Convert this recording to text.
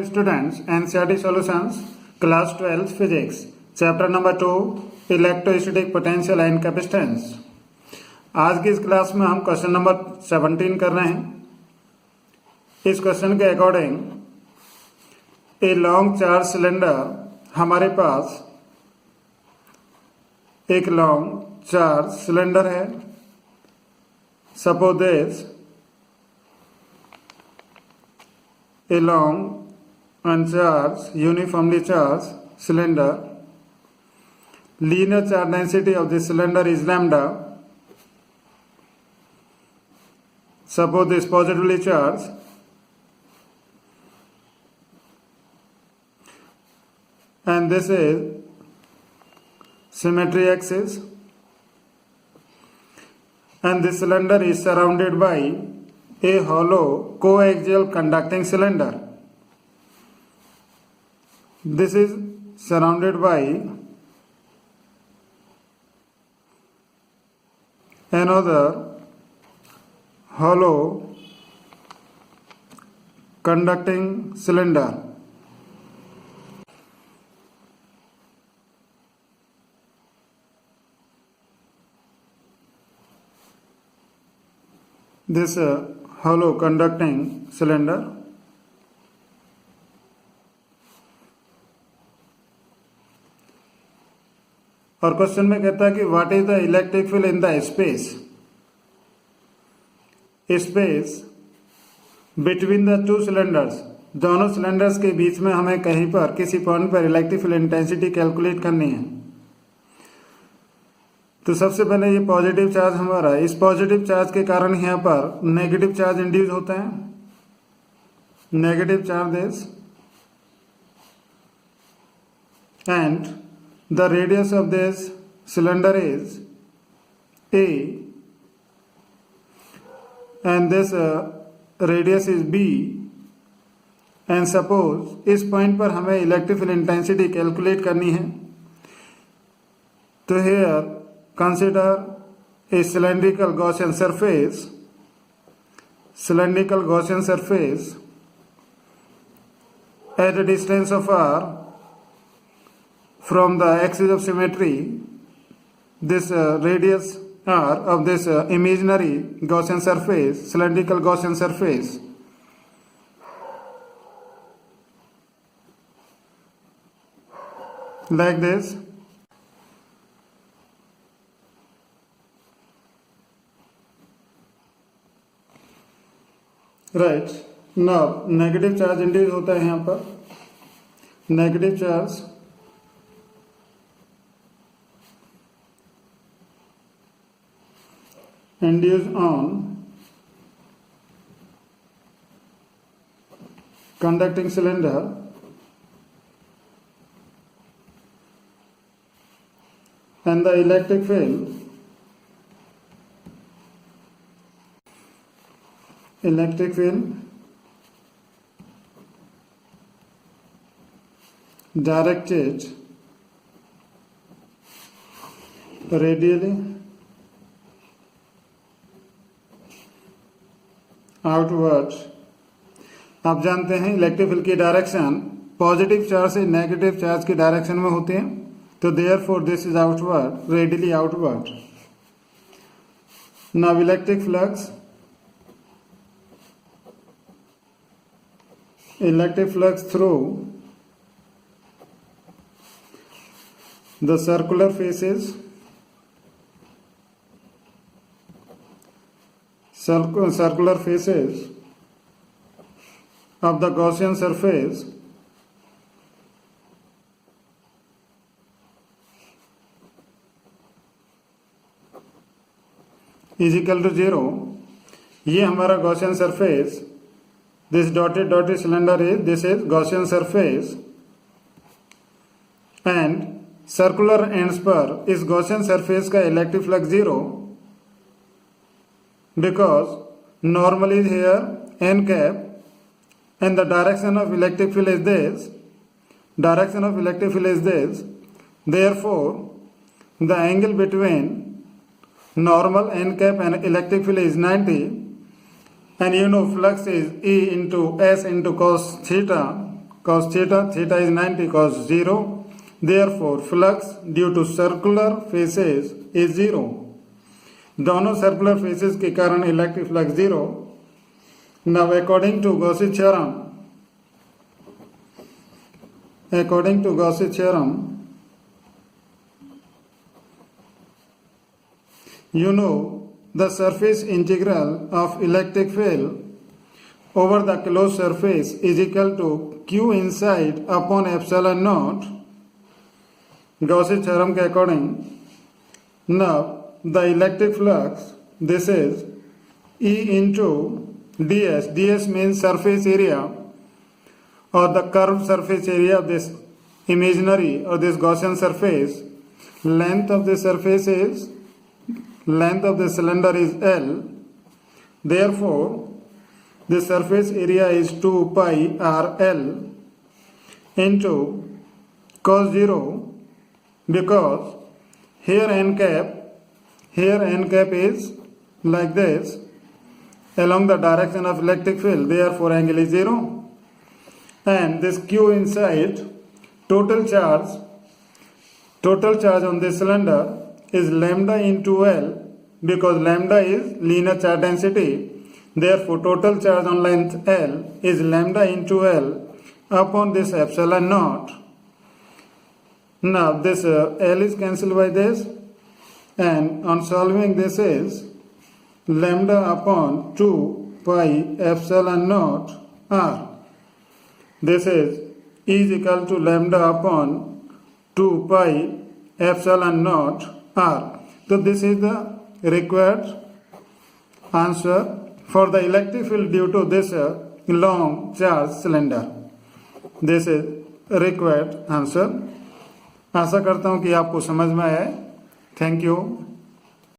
students, NCERT Solutions, Class 12 Physics, Chapter number 2, Electrostatic Potential and Capacitance. आज की इस class में हम क्वेश्चन नंबर 17 कर रहे हैं। इस क्वेश्चन के according a long charge cylinder, हमारे पास एक लॉन्ग चार्ज सिलेंडर है। Suppose this a long uncharged uniformly charged cylinder. Linear charge density of the cylinder is lambda. Suppose this positively charged and this is symmetry axis, and this cylinder is surrounded by a hollow coaxial conducting cylinder. This is surrounded by another hollow conducting cylinder. This hollow conducting cylinder और question में कहता है कि what is the electric field in the space between the two cylinders. दोनों cylinders के बीच में हमें कहीं पर किसी पॉइंट पर इलेक्ट्रिक फील्ड इंटेंसिटी कैलकुलेट करनी है। तो सबसे पहले ये पॉजिटिव चार्ज हमारा, इस पॉजिटिव चार्ज के कारण यहाँ पर नेगेटिव चार्ज इंड्यूस होता है। Negative charges and the radius of this cylinder is a and this radius is b, and suppose इस पॉइंट पर हमें इलेक्ट्रिक फील्ड इंटेंसिटी कैलकुलेट करनी है। तो here consider a cylindrical Gaussian surface at a distance of r from the axis of symmetry. This radius r of this imaginary Gaussian surface, cylindrical Gaussian surface, like this. Right now negative charge induce होता है यहाँ पर। Negative charge induce on conducting cylinder and the electric field directed radially outward। आप जानते हैं electric field की direction positive charge से negative charge की डायरेक्शन में होती है, तो therefore this is outward, radially outward. Now electric flux through the circular faces of the Gaussian surface is equal to 0। ये हमारा Gaussian surface, this dotted cylinder this is Gaussian surface, and circular ends पर इस Gaussian surface का electric flux 0, because normal is here n cap and the direction of electric field is this, therefore the angle between normal n cap and electric field is 90, and you know flux is E into S into cos theta, cos theta, theta is 90 cos 0. Therefore, flux due to circular faces is 0. दोनों circular faces के कारण electric flux 0. Now, according to Gauss's theorem, you know the surface integral of electric field over the closed surface is equal to q inside upon epsilon naught. Gauss's theorem के according, now the electric flux, this is E into ds. ds means surface area or the curved surface area of this imaginary or this Gaussian surface. Length of the cylinder is L. Therefore, the surface area is 2 pi RL into cos 0, because here n cap is like this along the direction of electric field, therefore angle is 0. And this q inside, total charge on this cylinder is lambda into L, because lambda is linear charge density. Therefore, total charge on length L is lambda into L upon this epsilon naught. Now, this L is cancelled by this, and on solving this is lambda upon 2 pi epsilon naught R. This is equal to lambda upon 2 pi epsilon naught R. So, this is the required answer for the electric field due to this long charge cylinder. This is required answer. आशा करता हूँ कि आपको समझ में आया है. Thank you.